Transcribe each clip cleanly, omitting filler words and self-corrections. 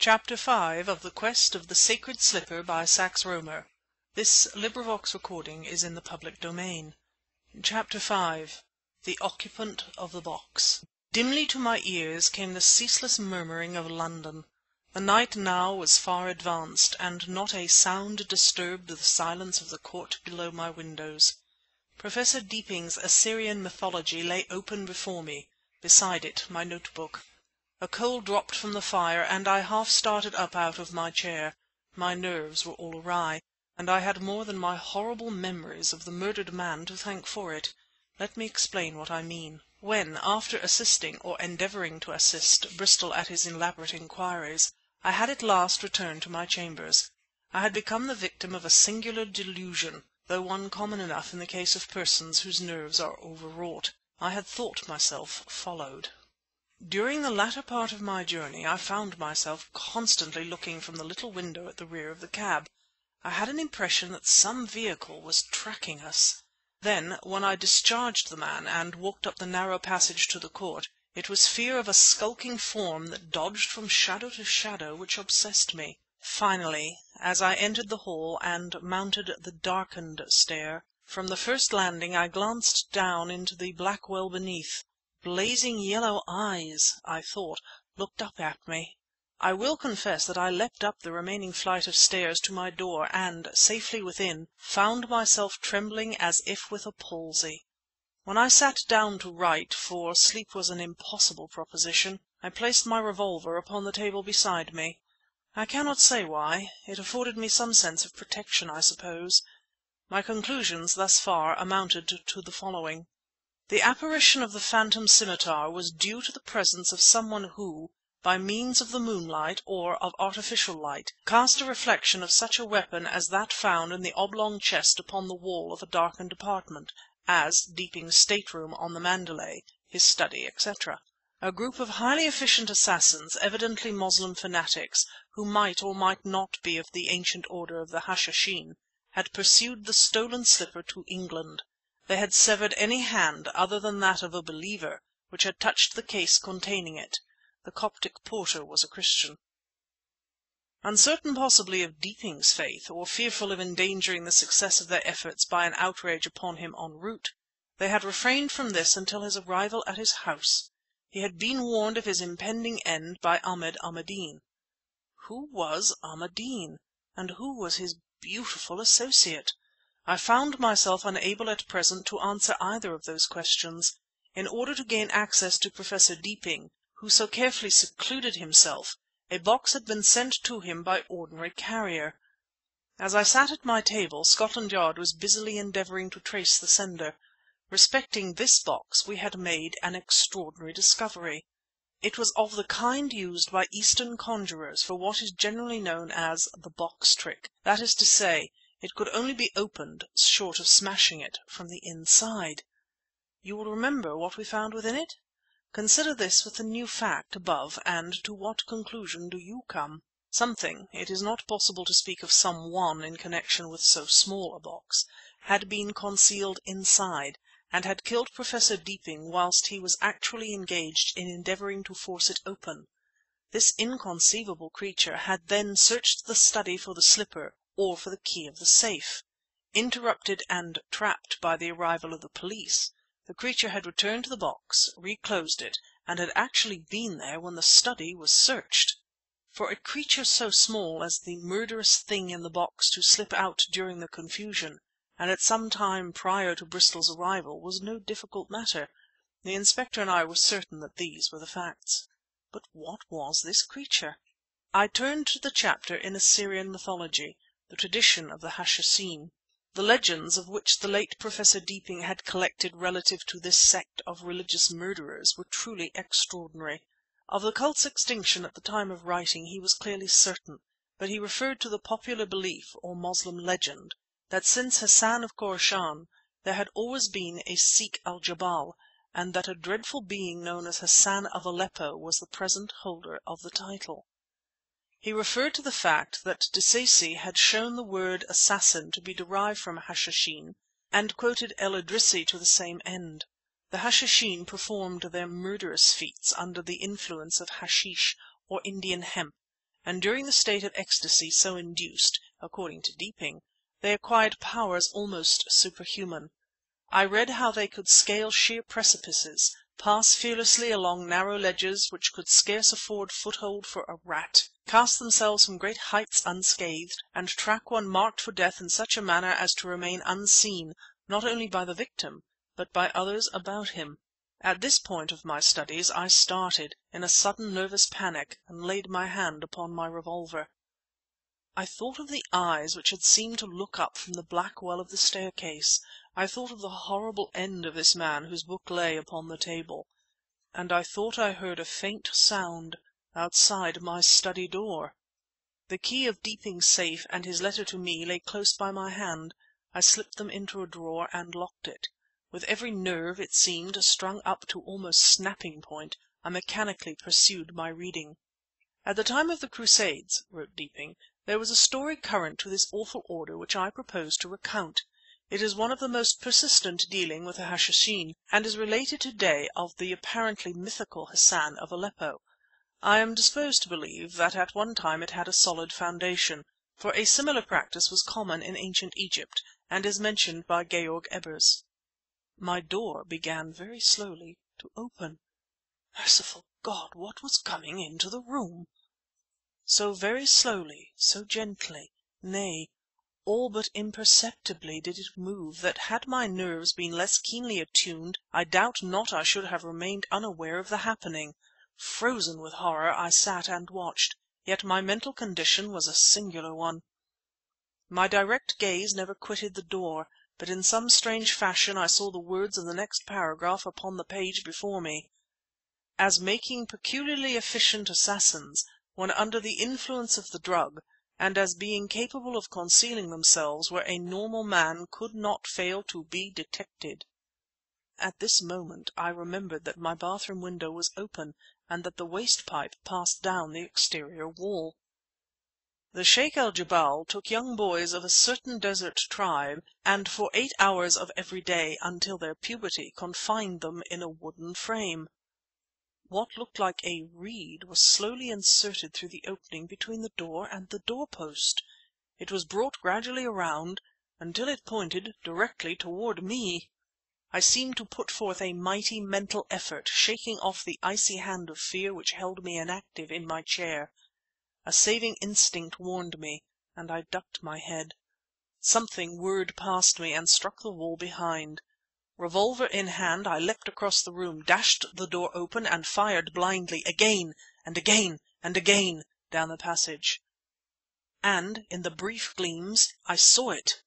Chapter 5 of The Quest of the Sacred Slipper by Sax Rohmer. Is in the public domain. Chapter 5 The Occupant of the Box. Dimly to my ears came the ceaseless murmuring of London. The night now was far advanced, and not a sound disturbed the silence of the court below my windows. Professor Deeping's Assyrian mythology lay open before me, beside it my notebook. A coal dropped from the fire, and I half started up out of my chair. My nerves were all awry, and I had more than my horrible memories of the murdered man to thank for it. Let me explain what I mean. When, after assisting, or endeavouring to assist, Bristol at his elaborate inquiries, I had at last returned to my chambers, I had become the victim of a singular delusion, though one common enough in the case of persons whose nerves are overwrought. I had thought myself followed. During the latter part of my journey I found myself constantly looking from the little window at the rear of the cab. I had an impression that some vehicle was tracking us. Then, when I discharged the man and walked up the narrow passage to the court, it was fear of a skulking form that dodged from shadow to shadow which obsessed me. Finally, as I entered the hall and mounted the darkened stair, from the first landing I glanced down into the black well beneath. Blazing yellow eyes, I thought, looked up at me. I will confess that I leapt up the remaining flight of stairs to my door and, safely within, found myself trembling as if with a palsy. When I sat down to write, for sleep was an impossible proposition, I placed my revolver upon the table beside me. I cannot say why. It afforded me some sense of protection, I suppose. My conclusions thus far amounted to the following. The apparition of the phantom scimitar was due to the presence of someone who, by means of the moonlight or of artificial light, cast a reflection of such a weapon as that found in the oblong chest upon the wall of a darkened apartment, as Deeping's stateroom on the Mandalay, his study, etc. A group of highly efficient assassins, evidently Moslem fanatics, who might or might not be of the ancient order of the Hashishin, had pursued the stolen slipper to England. They had severed any hand other than that of a believer which had touched the case containing it. The Coptic porter was a Christian. Uncertain possibly of Deeping's faith, or fearful of endangering the success of their efforts by an outrage upon him en route, they had refrained from this until his arrival at his house. He had been warned of his impending end by Ahmedin. Who was Ahmedin, and who was his beautiful associate? I found myself unable at present to answer either of those questions. In order to gain access to Professor Deeping, who so carefully secluded himself, a box had been sent to him by ordinary carrier. As I sat at my table, Scotland Yard was busily endeavouring to trace the sender. Respecting this box we had made an extraordinary discovery. It was of the kind used by Eastern conjurers for what is generally known as the box trick. That is to say, it could only be opened, short of smashing it, from the inside. You will remember what we found within it? Consider this with the new fact above, and to what conclusion do you come? Something—it is not possible to speak of some one in connection with so small a box—had been concealed inside, and had killed Professor Deeping whilst he was actually engaged in endeavouring to force it open. This inconceivable creature had then searched the study for the slipper or for the key of the safe. Interrupted and trapped by the arrival of the police, the creature had returned to the box, reclosed it, and had actually been there when the study was searched. For a creature so small as the murderous thing in the box to slip out during the confusion, and at some time prior to Bristol's arrival, was no difficult matter. The Inspector and I were certain that these were the facts. But what was this creature? I turned to the chapter in Assyrian mythology, the tradition of the Hashishin. The legends of which the late Professor Deeping had collected relative to this sect of religious murderers were truly extraordinary. Of the cult's extinction at the time of writing he was clearly certain, but he referred to the popular belief, or Moslem legend, that since Hassan of Khorassan there had always been a Sikh al-Jabal, and that a dreadful being known as Hassan of Aleppo was the present holder of the title. He referred to the fact that Desacy had shown the word assassin to be derived from Hashishin, and quoted El-Idrisi to the same end. The Hashishin performed their murderous feats under the influence of hashish or Indian hemp, and during the state of ecstasy so induced, according to Deeping, they acquired powers almost superhuman. I read how they could scale sheer precipices, pass fearlessly along narrow ledges which could scarce afford foothold for a rat, cast themselves from great heights unscathed, and track one marked for death in such a manner as to remain unseen not only by the victim but by others about him. At this point of my studies I started, in a sudden nervous panic, and laid my hand upon my revolver. I thought of the eyes which had seemed to look up from the black well of the staircase. I thought of the horrible end of this man whose book lay upon the table, and I thought I heard a faint sound outside my study door. The key of Deeping's safe and his letter to me lay close by my hand. I slipped them into a drawer and locked it. With every nerve, it seemed, strung up to almost snapping point, I mechanically pursued my reading. "At the time of the Crusades," wrote Deeping, "there was a story current to this awful order which I propose to recount. It is one of the most persistent dealing with the Hashishin, and is related to-day of the apparently mythical Hassan of Aleppo. I am disposed to believe that at one time it had a solid foundation, for a similar practice was common in ancient Egypt, and is mentioned by Georg Ebers." My door began very slowly to open. Merciful God, what was coming into the room? So very slowly, so gently, nay, all but imperceptibly did it move, that had my nerves been less keenly attuned I doubt not I should have remained unaware of the happening. Frozen with horror I sat and watched, yet my mental condition was a singular one. My direct gaze never quitted the door, but in some strange fashion I saw the words of the next paragraph upon the page before me. "As making peculiarly efficient assassins when under the influence of the drug, and as being capable of concealing themselves where a normal man could not fail to be detected." At this moment I remembered that my bathroom window was open and that the waste pipe passed down the exterior wall. "The Sheikh al Jebal took young boys of a certain desert tribe, and for 8 hours of every day, until their puberty, confined them in a wooden frame." What looked like a reed was slowly inserted through the opening between the door and the doorpost. It was brought gradually around until it pointed directly toward me. I seemed to put forth a mighty mental effort, shaking off the icy hand of fear which held me inactive in my chair. A saving instinct warned me, and I ducked my head. Something whirred past me and struck the wall behind. Revolver in hand, I leapt across the room, dashed the door open, and fired blindly, again and again and again, down the passage. And, in the brief gleams, I saw it!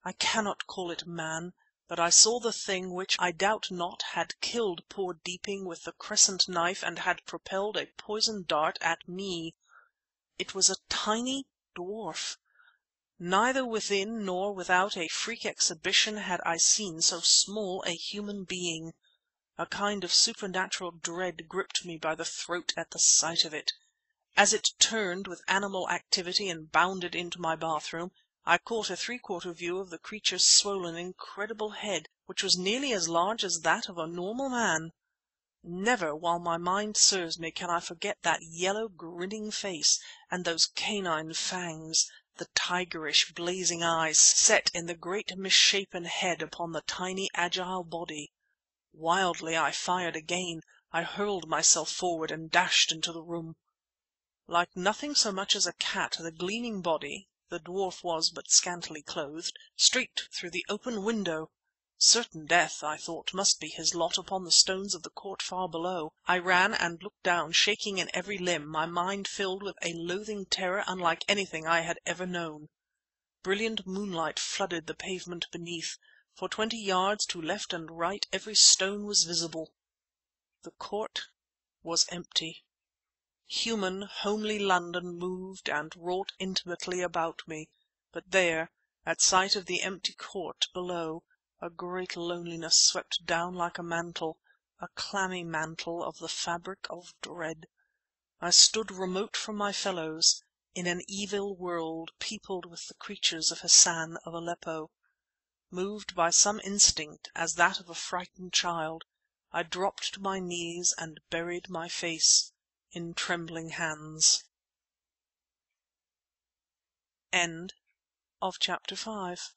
I cannot call it man, but I saw the thing which, I doubt not, had killed poor Deeping with the crescent knife and had propelled a poisoned dart at me. It was a tiny dwarf. Neither within nor without a freak exhibition had I seen so small a human being. A kind of supernatural dread gripped me by the throat at the sight of it. As it turned with animal activity and bounded into my bathroom, I caught a three-quarter view of the creature's swollen, incredible head, which was nearly as large as that of a normal man. Never, while my mind serves me, can I forget that yellow, grinning face and those canine fangs, the tigerish, blazing eyes set in the great misshapen head upon the tiny, agile body. Wildly I fired again. I hurled myself forward and dashed into the room. Like nothing so much as a cat, the gleaming body—the dwarf was but scantily clothed—streaked through the open window. Certain death, I thought, must be his lot upon the stones of the court far below. I ran and looked down, shaking in every limb, my mind filled with a loathing terror unlike anything I had ever known. Brilliant moonlight flooded the pavement beneath. For 20 yards to left and right every stone was visible. The court was empty. Human, homely London moved and wrought intimately about me, but there, at sight of the empty court below, a great loneliness swept down like a mantle, a clammy mantle of the fabric of dread. I stood remote from my fellows, in an evil world peopled with the creatures of Hassan of Aleppo. Moved by some instinct, as that of a frightened child, I dropped to my knees and buried my face in trembling hands. End of Chapter 5